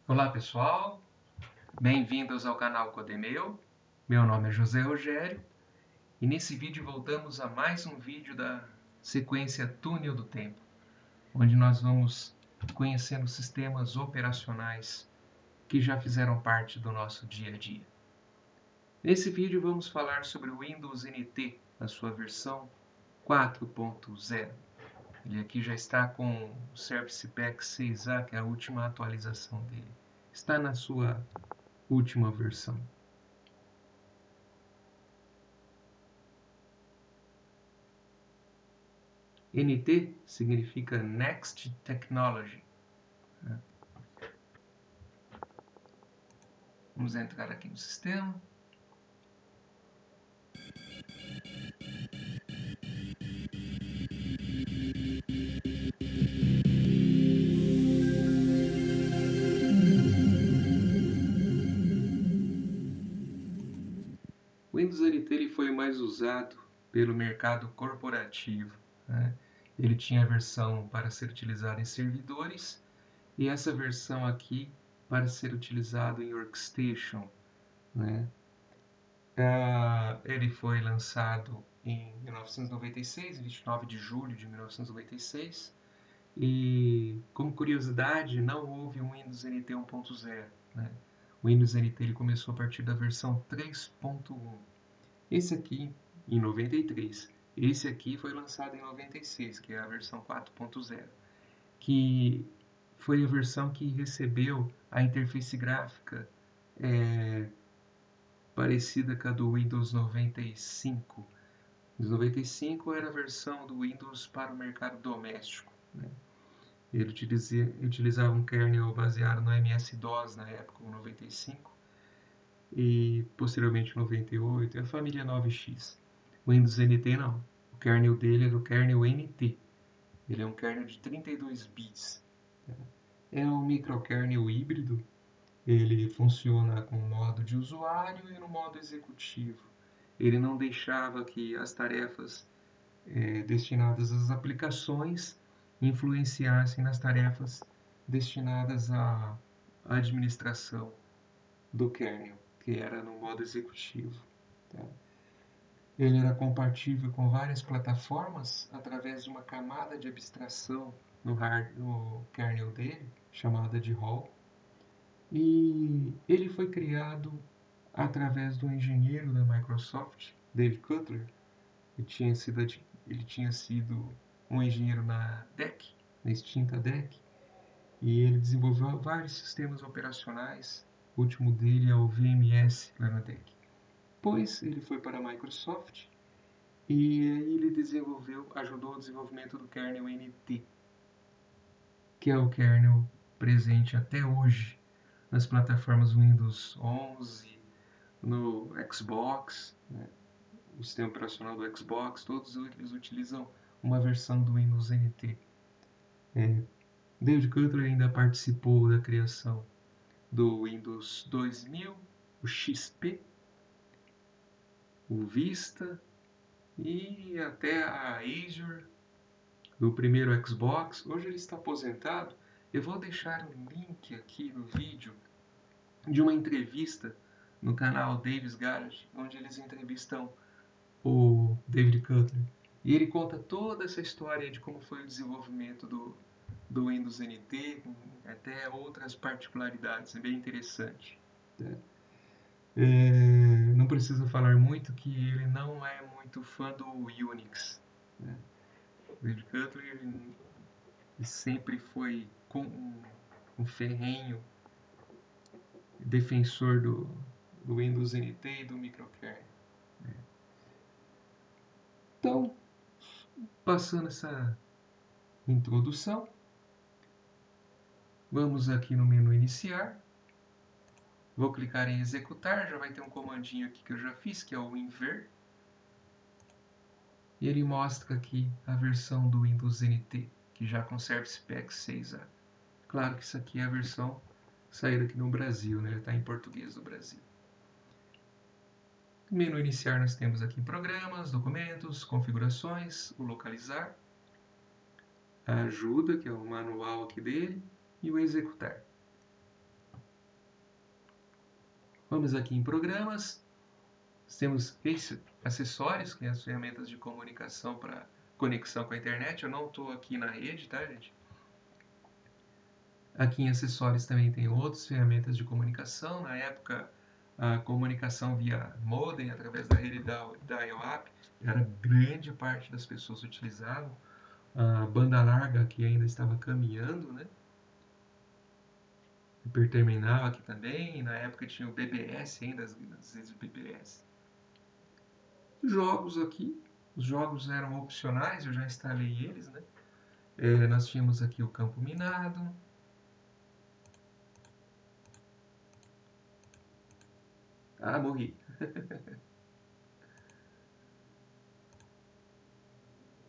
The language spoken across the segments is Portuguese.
Olá pessoal, bem-vindos ao canal Codemeu. Meu nome é José Rogério e nesse vídeo voltamos a mais um vídeo da sequência Túnel do Tempo, onde nós vamos conhecendo sistemas operacionais que já fizeram parte do nosso dia a dia. Nesse vídeo vamos falar sobre o Windows NT, a sua versão 4.0. Ele aqui já está com o Service Pack 6A, que é a última atualização dele. Está na sua última versão. NT significa Next Technology. Vamos entrar aqui no sistema. O Windows NT ele foi mais usado pelo mercado corporativo, né? Ele tinha a versão para ser utilizada em servidores e essa versão aqui para ser utilizado em workstation, né? Ele foi lançado em 1996, 29 de julho de 1996, e como curiosidade, não houve um Windows NT 1.0, né? O Windows NT ele começou a partir da versão 3.1. Esse aqui em 93. Esse aqui foi lançado em 96, que é a versão 4.0, que foi a versão que recebeu a interface gráfica parecida com a do Windows 95. O 95 era a versão do Windows para o mercado doméstico, né? Ele utilizava um kernel baseado no MS-DOS na época, o 95, e posteriormente o 98, e a família 9X. O Windows NT não. O kernel dele era o kernel NT. Ele é um kernel de 32 bits. É um microkernel híbrido. Ele funciona com o modo de usuário e no modo executivo. Ele não deixava que as tarefas destinadas às aplicações influenciassem nas tarefas destinadas à administração do kernel, que era no modo executivo. Tá? Ele era compatível com várias plataformas através de uma camada de abstração no kernel dele, chamada de Hall. E ele foi criado através do engenheiro da Microsoft, Dave Cutler. Ele tinha sido um engenheiro na DEC, na extinta DEC, e ele desenvolveu vários sistemas operacionais. O último dele é o VMS lá na DEC. Depois ele foi para a Microsoft e ele ajudou o desenvolvimento do kernel NT, que é o kernel presente até hoje nas plataformas Windows 11, no Xbox, né? O sistema operacional do Xbox, todos eles utilizam uma versão do Windows NT. David Cutler ainda participou da criação do Windows 2000, o XP, o Vista e até a Azure do primeiro Xbox. Hoje ele está aposentado. Eu vou deixar um link aqui no vídeo de uma entrevista no canal Davis Garage, onde eles entrevistam o David Cutler. E ele conta toda essa história de como foi o desenvolvimento do Windows NT, com até outras particularidades. É bem interessante. Né? Não preciso falar muito que ele não é muito fã do Unix. Né? O David Cutler ele sempre foi um ferrenho defensor do Windows NT e do microkernel. Então, passando essa introdução, vamos aqui no menu iniciar. Vou clicar em executar, já vai ter um comandinho aqui que eu já fiz, que é o winver. E ele mostra aqui a versão do Windows NT, que já com Service Pack 6A. Claro que isso aqui é a versão saída aqui no Brasil, né? Ele está em português do Brasil. No menu iniciar nós temos aqui programas, documentos, configurações, o localizar, a ajuda, que é o manual aqui dele, e o executar. Vamos aqui em programas. Temos acessórios, que são as ferramentas de comunicação para conexão com a internet. Eu não estou aqui na rede, tá, gente? Aqui em acessórios também tem outras ferramentas de comunicação. Na época, a comunicação via modem, através da rede dial-up, era grande parte das pessoas utilizavam. A banda larga que ainda estava caminhando, né? Hiperterminal aqui também. Na época tinha o BBS ainda, às vezes o BBS. Jogos aqui. Os jogos eram opcionais, eu já instalei eles, né? Nós tínhamos aqui o campo minado. Ah, morri.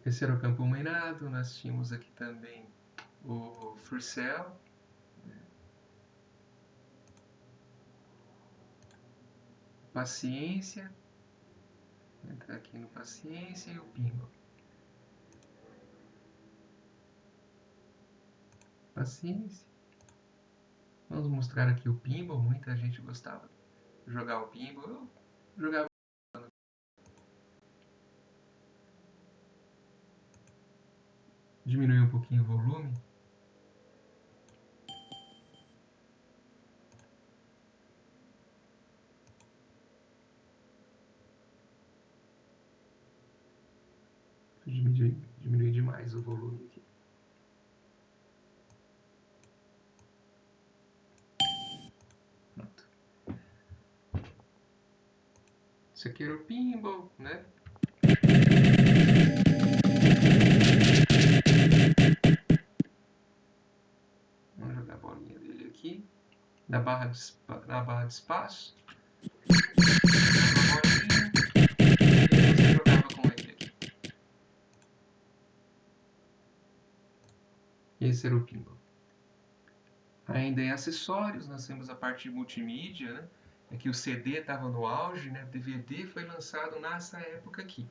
Esse era o campo minado. Nós tínhamos aqui também o Furcell. Paciência. Vou entrar aqui no Paciência e o Pinball. Paciência. Vamos mostrar aqui o Pinball. Muita gente gostava de jogar o Pinball. Eu jogava. Diminuir um pouquinho o volume. Diminuir demais o volume aqui. Pronto. Esse aqui era o Pinball, né? Vamos jogar a bolinha dele aqui. Na barra de espaço. Esse era o Pinball. Ainda em acessórios, nós temos a parte de multimídia, né? Aqui o CD estava no auge, né? DVD foi lançado nessa época aqui.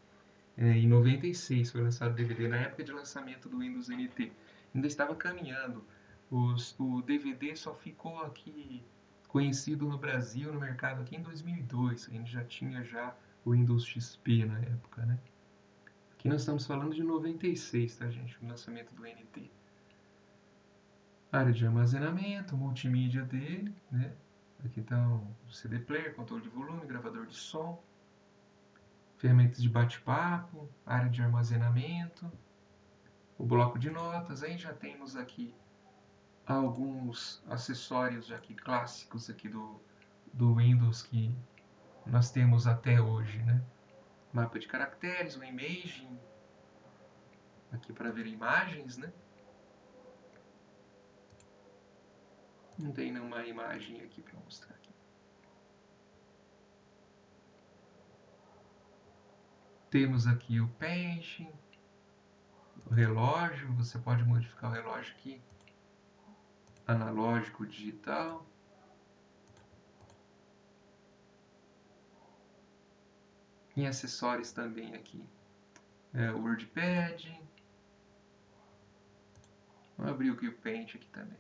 Em 96 foi lançado o DVD, na época de lançamento do Windows NT. Ainda estava caminhando. O DVD só ficou aqui conhecido no Brasil, no mercado aqui em 2002. A gente já tinha o Windows XP na época, né? Aqui nós estamos falando de 96, tá, gente? O lançamento do NT. Área de armazenamento, multimídia dele, né? Aqui está o CD player, controle de volume, gravador de som, ferramentas de bate-papo, área de armazenamento, o bloco de notas. Aí já temos aqui alguns acessórios aqui clássicos aqui do Windows que nós temos até hoje, né? Mapa de caracteres, o imaging, aqui para ver imagens, né? Não tem nenhuma imagem aqui para mostrar aqui. Temos aqui o Paint, o relógio, você pode modificar o relógio aqui, analógico, digital. Em acessórios também aqui, o WordPad. Vamos abrir o Paint aqui também.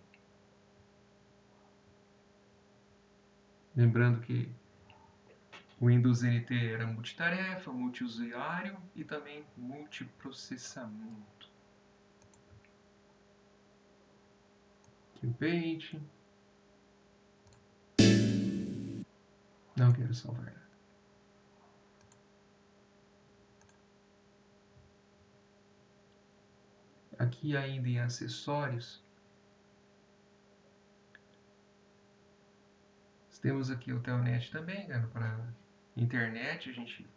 Lembrando que o Windows NT era multitarefa, multiusuário e também multiprocessamento. Aqui o Paint. Não quero salvar nada. Aqui ainda em acessórios, temos aqui o Telnet também, né, para internet. A gente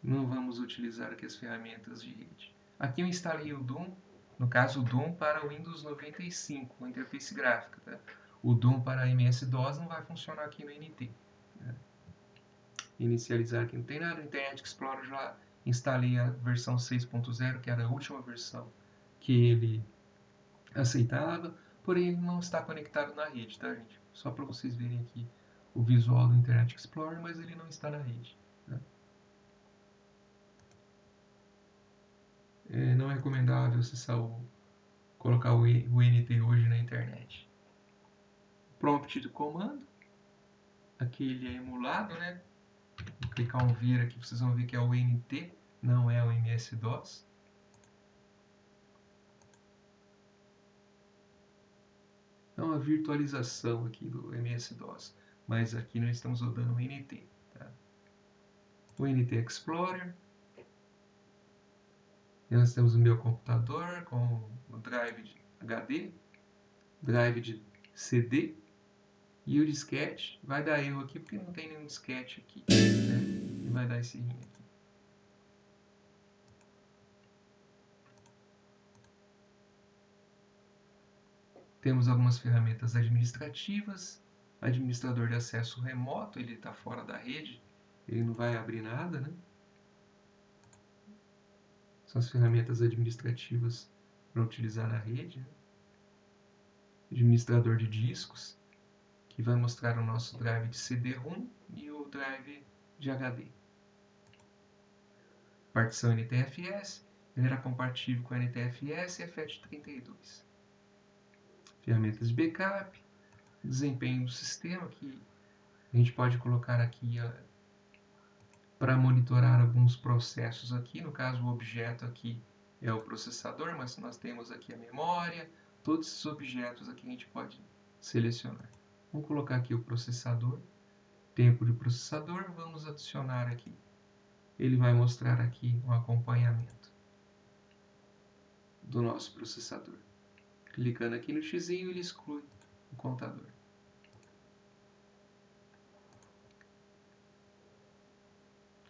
não vamos utilizar aqui as ferramentas de rede. Aqui eu instalei o Doom, no caso o Doom para o Windows 95, a interface gráfica. Tá? O Doom para MS-DOS não vai funcionar aqui no NT. Né? Inicializar aqui não tem nada. Internet Explorer já instalei a versão 6.0, que era a última versão que ele aceitava, porém ele não está conectado na rede, tá, gente? Só para vocês verem aqui o visual do Internet Explorer, mas ele não está na rede. Né? Não é recomendável acessar colocar o NT hoje na internet. Prompt de comando. Aqui ele é emulado, né? Vou clicar um vir aqui, vocês vão ver que é o NT, não é o MS-DOS. É uma virtualização aqui do MS-DOS, mas aqui nós estamos rodando o NT. Tá? O NT Explorer. E nós temos o meu computador com o drive de HD, drive de CD e o disquete. Vai dar erro aqui porque não tem nenhum disquete aqui, né? E vai dar esse erro aqui. Temos algumas ferramentas administrativas, administrador de acesso remoto, ele está fora da rede, ele não vai abrir nada, né? São as ferramentas administrativas para utilizar na rede. Né? Administrador de discos, que vai mostrar o nosso drive de CD-ROM e o drive de HD. Partição NTFS, ele era compatível com a NTFS e FAT32. Ferramentas de backup, desempenho do sistema, que a gente pode colocar aqui para monitorar alguns processos aqui. No caso, o objeto aqui é o processador, mas nós temos aqui a memória, todos esses objetos aqui a gente pode selecionar. Vamos colocar aqui o processador, tempo de processador, vamos adicionar aqui. Ele vai mostrar aqui um acompanhamento do nosso processador. Clicando aqui no X, ele exclui o contador.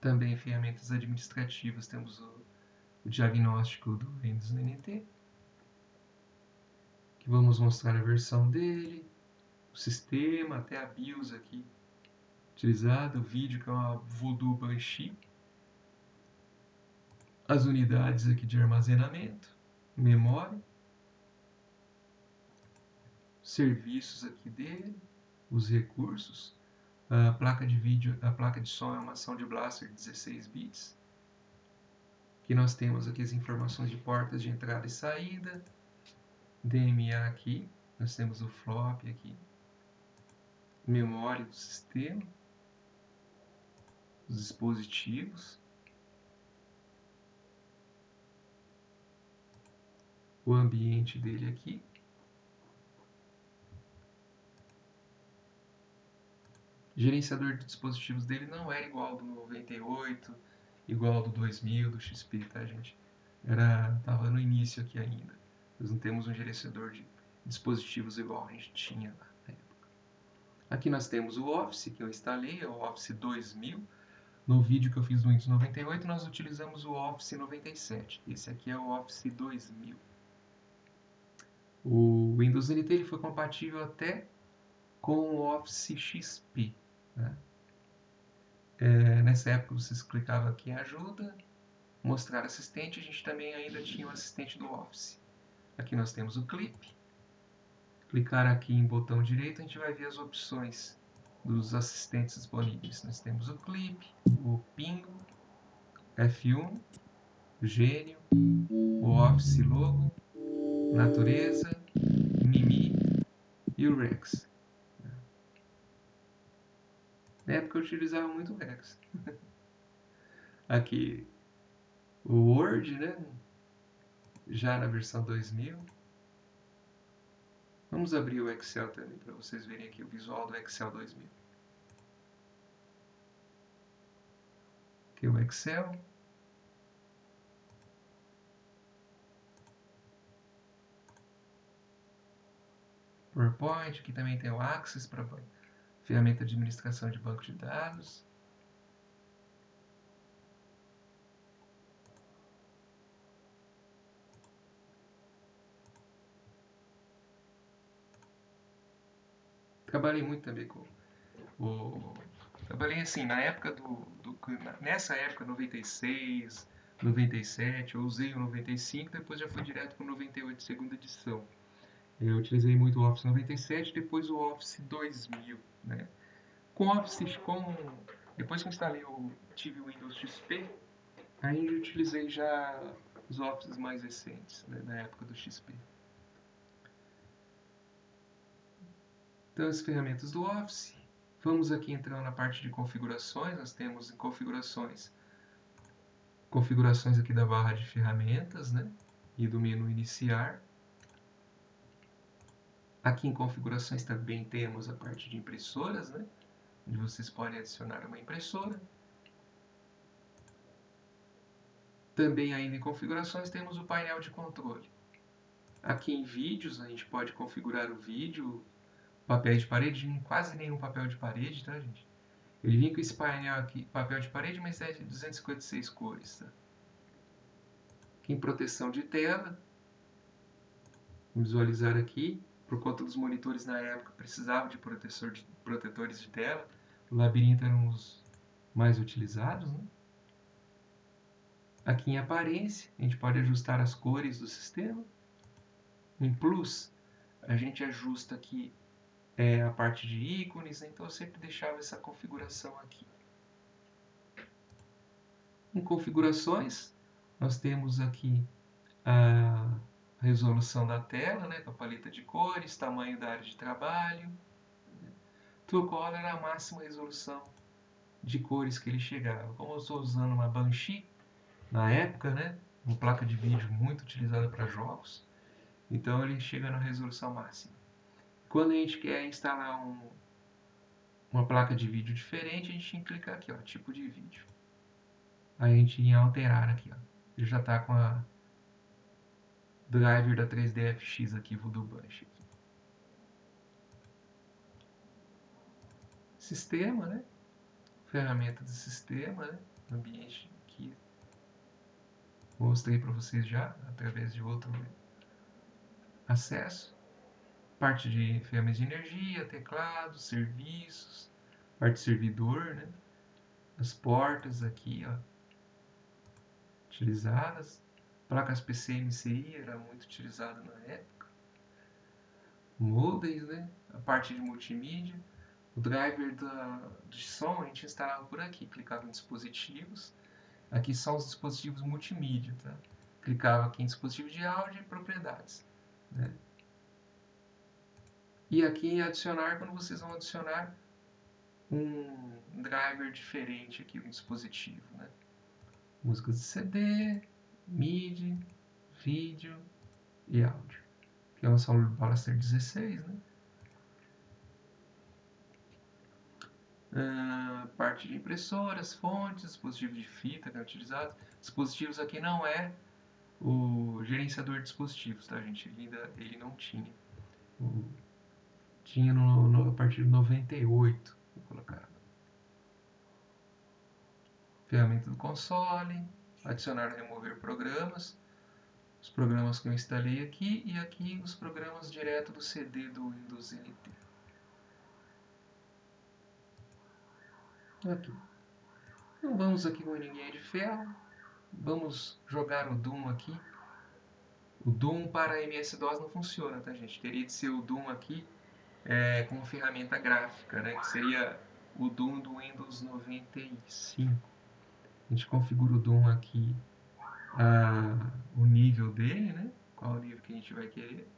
Também ferramentas administrativas, temos o diagnóstico do Windows NT, que vamos mostrar a versão dele, o sistema, até a BIOS aqui utilizada, o vídeo que é uma Voodoo Banshee, as unidades aqui de armazenamento, memória, serviços aqui dele, os recursos, a placa de vídeo, a placa de som é uma Sound Blaster 16 bits. Aqui nós temos aqui as informações de portas de entrada e saída, DMA aqui, nós temos o flop aqui, memória do sistema, os dispositivos, o ambiente dele aqui, o gerenciador de dispositivos dele não era igual ao do 98, igual ao do 2000, do XP, tá, gente? Tava no início aqui ainda. Nós não temos um gerenciador de dispositivos igual a gente tinha na época. Aqui nós temos o Office, que eu instalei, é o Office 2000. No vídeo que eu fiz do Windows 98, nós utilizamos o Office 97. Esse aqui é o Office 2000. O Windows NT ele foi compatível até com o Office XP. Né? Nessa época vocês clicavam aqui em ajuda, mostrar assistente, a gente também ainda tinha o assistente do Office. Aqui nós temos o clipe. Clicar aqui em botão direito, a gente vai ver as opções dos assistentes disponíveis. Nós temos o clipe, o pingo, F1, o gênio, o Office logo, natureza, Mimi e o Rex. Na época eu utilizava muito o Rex. Aqui o Word, né? Já na versão 2000. Vamos abrir o Excel também para vocês verem aqui o visual do Excel 2000. Aqui o Excel. PowerPoint, aqui também tem o Access para ferramenta de administração de banco de dados. Trabalhei muito também com trabalhei assim, na época nessa época, 96, 97, eu usei o 95, depois já fui direto para o 98, segunda edição. Eu utilizei muito o Office 97, depois o Office 2000, né? Depois que instalei tive o Windows XP, aí eu utilizei já os Offices mais recentes, né, na época do XP. Então, as ferramentas do Office, Vamos aqui entrando na parte de configurações. Nós temos em configurações aqui da barra de ferramentas, né? E do menu iniciar. Aqui em configurações também temos a parte de impressoras, né? Onde vocês podem adicionar uma impressora. Também ainda em configurações temos o painel de controle. Aqui em vídeos a gente pode configurar o vídeo, papéis de parede, quase nenhum papel de parede, tá, gente? Ele vem com esse painel aqui, papel de parede, mas é de 256 cores, tá? Aqui em proteção de tela, vamos visualizar aqui, por conta dos monitores na época precisavam de protetores de tela, o labirinto era um dos mais utilizados, né? Aqui em aparência, a gente pode ajustar as cores do sistema. Em Plus, a gente ajusta aqui a parte de ícones, né? Então eu sempre deixava essa configuração aqui. Em configurações, nós temos aqui a resolução da tela, né, com a paleta de cores, tamanho da área de trabalho. True Color era a máxima resolução de cores que ele chegava. Como eu estou usando uma Banshee na época, né, uma placa de vídeo muito utilizada para jogos, então ele chega na resolução máxima. Quando a gente quer instalar uma placa de vídeo diferente, a gente tem que clicar aqui, ó, tipo de vídeo. Aí a gente em alterar aqui, ó. Ele já está com a driver da 3DFX aqui, do Banshee. Sistema, né? Ferramenta de sistema, né? Ambiente aqui. Mostrei para vocês já, através de outro acesso. Parte de ferramentas de energia, teclado, serviços, parte de servidor, né? As portas aqui, ó, utilizadas. Placas PCMCI era muito utilizada na época. Modems, né? A parte de multimídia. O driver de som a gente instalava por aqui. Clicava em dispositivos. Aqui são os dispositivos multimídia, tá? Clicava aqui em dispositivo de áudio e propriedades, né? E aqui em adicionar, quando vocês vão adicionar um driver diferente aqui no dispositivo, né? Músicas de CD, MIDI, vídeo e áudio. Aqui é uma Sound Blaster 16, né? Parte de impressoras, fontes, dispositivo de fita que é utilizado. Dispositivos aqui não é o gerenciador de dispositivos, tá, gente? Ele não tinha. Tinha a partir de 98, vou colocar. Ferramenta do console, adicionar e remover programas, os programas que eu instalei aqui e aqui os programas direto do CD do Windows NT. Aqui. Então vamos aqui com o Ninguém de Ferro, vamos jogar o Doom aqui. O Doom para MS-DOS não funciona, tá, gente? Teria de ser o Doom aqui como ferramenta gráfica, né? Que seria o Doom do Windows 95. A gente configura o Doom aqui, o nível dele, né? Qual o nível que a gente vai querer.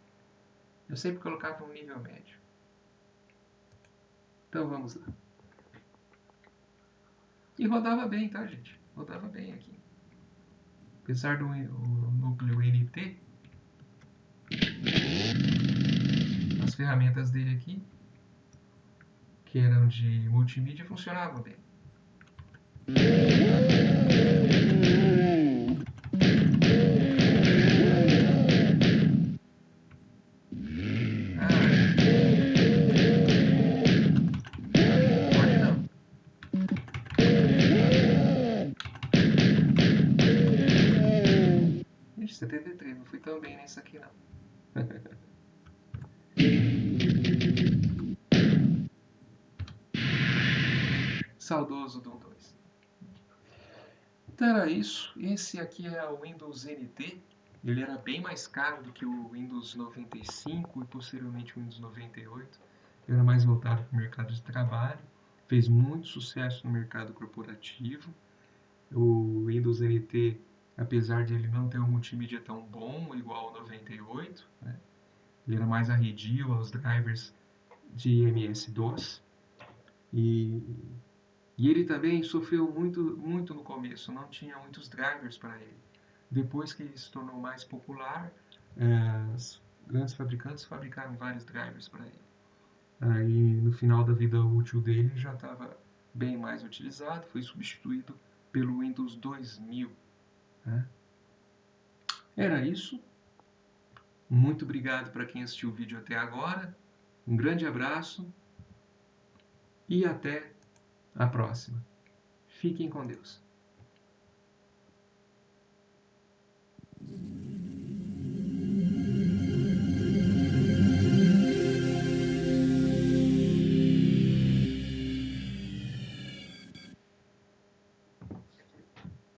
Eu sempre colocava um nível médio. Então vamos lá. E rodava bem, tá, gente? Rodava bem aqui. Apesar do núcleo NT, as ferramentas dele aqui, que eram de multimídia, funcionavam bem. Pode não. Ixi, 73, não fui tão bem nessa aqui não. Saudoso Doom 2. Então era isso. Esse aqui é o Windows NT. Ele era bem mais caro do que o Windows 95 e posteriormente o Windows 98. Ele era mais voltado para o mercado de trabalho. Fez muito sucesso no mercado corporativo. O Windows NT, apesar de ele não ter um multimídia tão bom igual ao 98, né? Ele era mais arredio aos drivers de MS-DOS. E, e ele também sofreu muito no começo, não tinha muitos drivers para ele. Depois que ele se tornou mais popular, os grandes fabricantes fabricaram vários drivers para ele. Aí no final da vida útil dele já estava bem mais utilizado, foi substituído pelo Windows 2000. Né? Era isso. Muito obrigado para quem assistiu o vídeo até agora. Um grande abraço e até a próxima. Fiquem com Deus.